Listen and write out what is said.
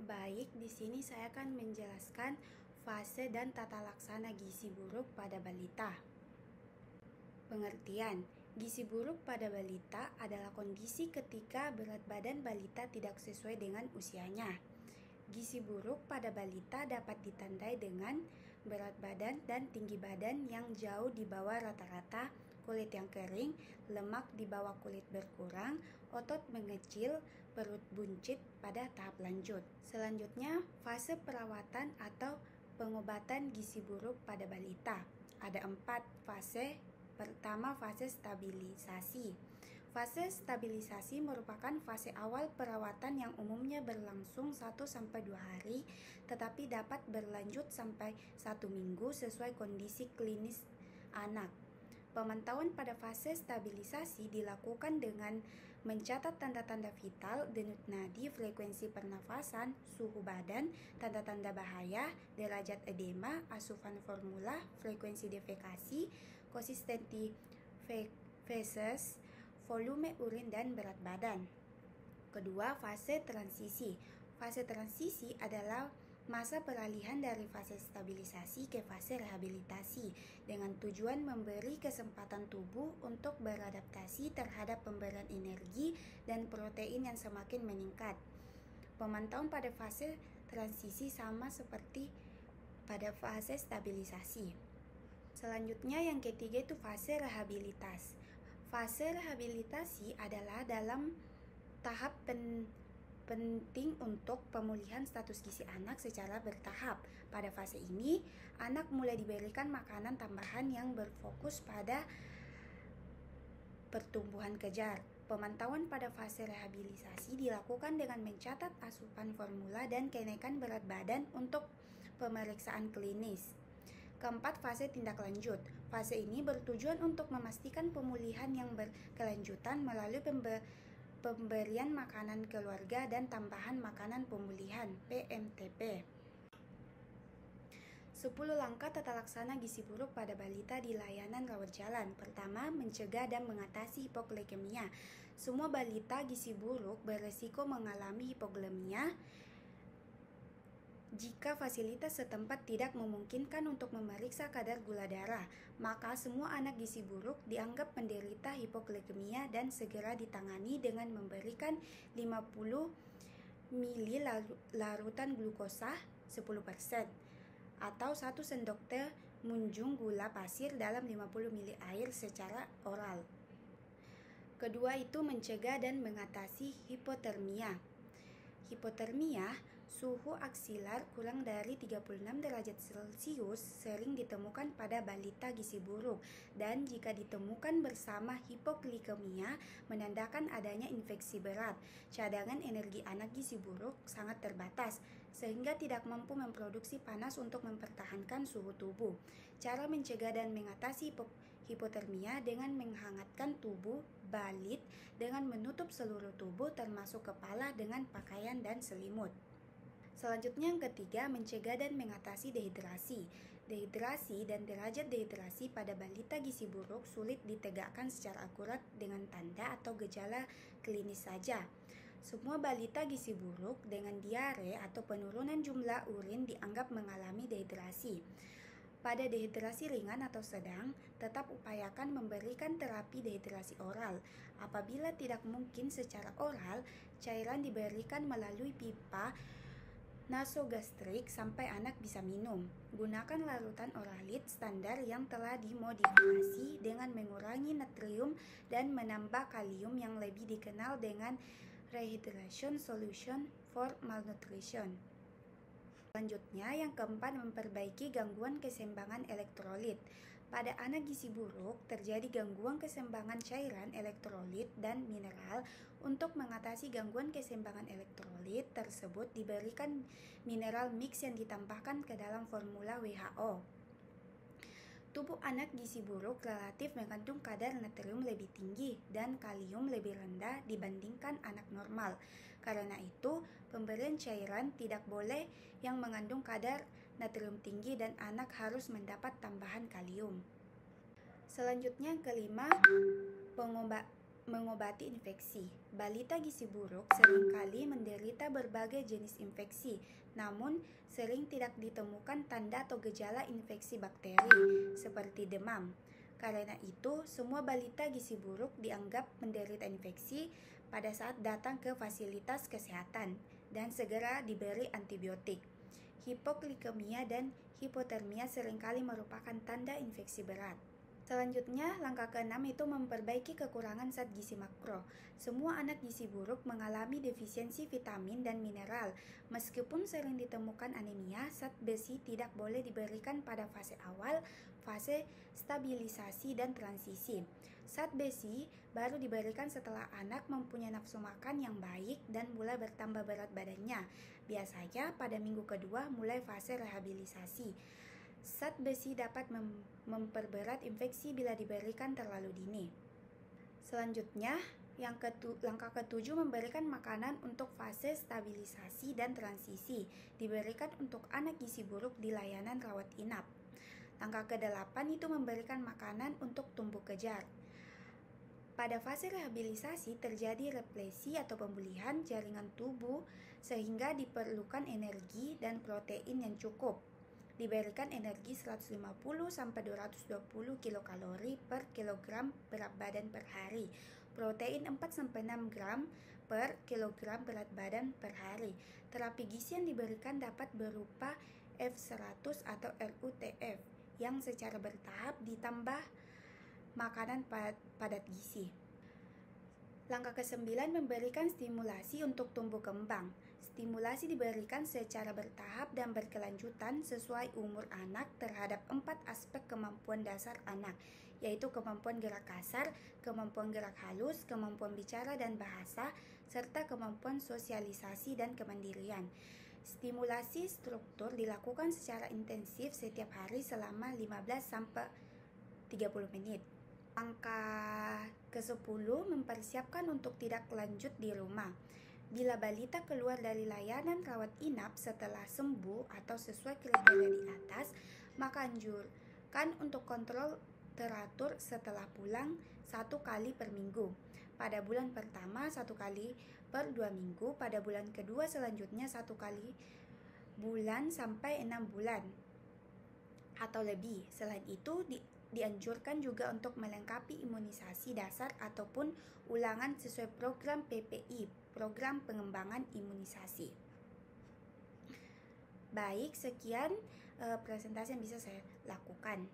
Baik, di sini saya akan menjelaskan fase dan tata laksana gizi buruk pada balita. Pengertian, gizi buruk pada balita adalah kondisi ketika berat badan balita tidak sesuai dengan usianya. Gizi buruk pada balita dapat ditandai dengan berat badan dan tinggi badan yang jauh di bawah rata-rata, kulit yang kering, lemak di bawah kulit berkurang, otot mengecil, perut buncit pada tahap lanjut. Selanjutnya, fase perawatan atau pengobatan gizi buruk pada balita. Ada 4 fase. Pertama, fase stabilisasi. Fase stabilisasi merupakan fase awal perawatan yang umumnya berlangsung 1-2 hari, tetapi dapat berlanjut sampai 1 minggu sesuai kondisi klinis anak. Pemantauan pada fase stabilisasi dilakukan dengan mencatat tanda-tanda vital, denyut nadi, frekuensi pernafasan, suhu badan, tanda-tanda bahaya, derajat edema, asupan formula, frekuensi defekasi, konsistensi feses, volume urin, dan berat badan. Kedua, fase transisi. Fase transisi adalah masa peralihan dari fase stabilisasi ke fase rehabilitasi dengan tujuan memberi kesempatan tubuh untuk beradaptasi terhadap pemberian energi dan protein yang semakin meningkat. Pemantauan pada fase transisi sama seperti pada fase stabilisasi. Selanjutnya yang ketiga itu fase rehabilitas. Fase rehabilitasi adalah dalam tahap penting untuk pemulihan status gizi anak secara bertahap. Pada fase ini, anak mulai diberikan makanan tambahan yang berfokus pada pertumbuhan kejar. Pemantauan pada fase rehabilitasi dilakukan dengan mencatat asupan formula dan kenaikan berat badan untuk pemeriksaan klinis. Keempat, fase tindak lanjut. Fase ini bertujuan untuk memastikan pemulihan yang berkelanjutan melalui pemberian makanan keluarga dan tambahan makanan pemulihan PMTP. 10 langkah tata laksana gizi buruk pada balita di layanan rawat jalan. Pertama, mencegah dan mengatasi hipoglikemia. Semua balita gizi buruk beresiko mengalami hipoglikemia jika fasilitas setempat tidak memungkinkan untuk memeriksa kadar gula darah, maka semua anak gizi buruk dianggap menderita hipoglikemia dan segera ditangani dengan memberikan 50 ml larutan glukosa 10% atau 1 sendok teh munjung gula pasir dalam 50 ml air secara oral. Kedua itu mencegah dan mengatasi hipotermia. Hipotermia, suhu aksilar kurang dari 36 derajat Celcius sering ditemukan pada balita gizi buruk dan jika ditemukan bersama hipoglikemia menandakan adanya infeksi berat. Cadangan energi anak gizi buruk sangat terbatas sehingga tidak mampu memproduksi panas untuk mempertahankan suhu tubuh. Cara mencegah dan mengatasi hipotermia dengan menghangatkan tubuh balit dengan menutup seluruh tubuh termasuk kepala dengan pakaian dan selimut. Selanjutnya yang ketiga, mencegah dan mengatasi dehidrasi. Dehidrasi dan derajat dehidrasi pada balita gizi buruk sulit ditegakkan secara akurat dengan tanda atau gejala klinis saja. Semua balita gizi buruk dengan diare atau penurunan jumlah urin dianggap mengalami dehidrasi. Pada dehidrasi ringan atau sedang, tetap upayakan memberikan terapi dehidrasi oral. Apabila tidak mungkin secara oral, cairan diberikan melalui pipa nasogastrik sampai anak bisa minum. Gunakan larutan oralit standar yang telah dimodifikasi dengan mengurangi natrium dan menambah kalium yang lebih dikenal dengan rehydration solution for malnutrition. Selanjutnya, yang keempat, memperbaiki gangguan keseimbangan elektrolit. Pada anak gizi buruk, terjadi gangguan keseimbangan cairan, elektrolit, dan mineral. Untuk mengatasi gangguan keseimbangan elektrolit tersebut, diberikan mineral mix yang ditambahkan ke dalam formula WHO. Tubuh anak gizi buruk relatif mengandung kadar natrium lebih tinggi dan kalium lebih rendah dibandingkan anak normal. Karena itu, pemberian cairan tidak boleh yang mengandung kadar natrium tinggi dan anak harus mendapat tambahan kalium. Selanjutnya yang kelima, mengobati infeksi. Balita gizi buruk seringkali menderita berbagai jenis infeksi, namun sering tidak ditemukan tanda atau gejala infeksi bakteri seperti demam. Karena itu, semua balita gizi buruk dianggap menderita infeksi pada saat datang ke fasilitas kesehatan dan segera diberi antibiotik. Hipoglikemia dan hipotermia seringkali merupakan tanda infeksi berat. Selanjutnya, langkah ke-6 itu memperbaiki kekurangan zat gizi makro. Semua anak gizi buruk mengalami defisiensi vitamin dan mineral. Meskipun sering ditemukan anemia, zat besi tidak boleh diberikan pada fase awal, fase stabilisasi dan transisi. Zat besi baru diberikan setelah anak mempunyai nafsu makan yang baik dan mulai bertambah berat badannya. Biasanya pada minggu kedua mulai fase rehabilitasi. Zat besi dapat memperberat infeksi bila diberikan terlalu dini. Selanjutnya, langkah ke-7 memberikan makanan untuk fase stabilisasi dan transisi, diberikan untuk anak gizi buruk di layanan rawat inap. Langkah ke-8 itu memberikan makanan untuk tumbuh kejar. Pada fase rehabilitasi terjadi replesi atau pemulihan jaringan tubuh sehingga diperlukan energi dan protein yang cukup. Diberikan energi 150-220 kilokalori per kilogram berat badan per hari, protein 4-6 gram per kilogram berat badan per hari. Terapi gizi yang diberikan dapat berupa F100 atau RUTF yang secara bertahap ditambah makanan padat gizi. Langkah ke-9 memberikan stimulasi untuk tumbuh kembang. Stimulasi diberikan secara bertahap dan berkelanjutan sesuai umur anak terhadap 4 aspek kemampuan dasar anak, yaitu kemampuan gerak kasar, kemampuan gerak halus, kemampuan bicara dan bahasa, serta kemampuan sosialisasi dan kemandirian. Stimulasi struktur dilakukan secara intensif setiap hari selama 15-30 menit. Langkah ke-10 mempersiapkan untuk tidak lanjut di rumah. Bila balita keluar dari layanan rawat inap setelah sembuh atau sesuai kriteria di atas, maka anjurkan untuk kontrol teratur setelah pulang 1 kali per minggu. Pada bulan pertama 1 kali per 2 minggu, pada bulan kedua selanjutnya 1 kali bulan sampai 6 bulan atau lebih. Selain itu, dianjurkan juga untuk melengkapi imunisasi dasar ataupun ulangan sesuai program PPI, program pengembangan imunisasi. Baik, sekian presentasi yang bisa saya lakukan.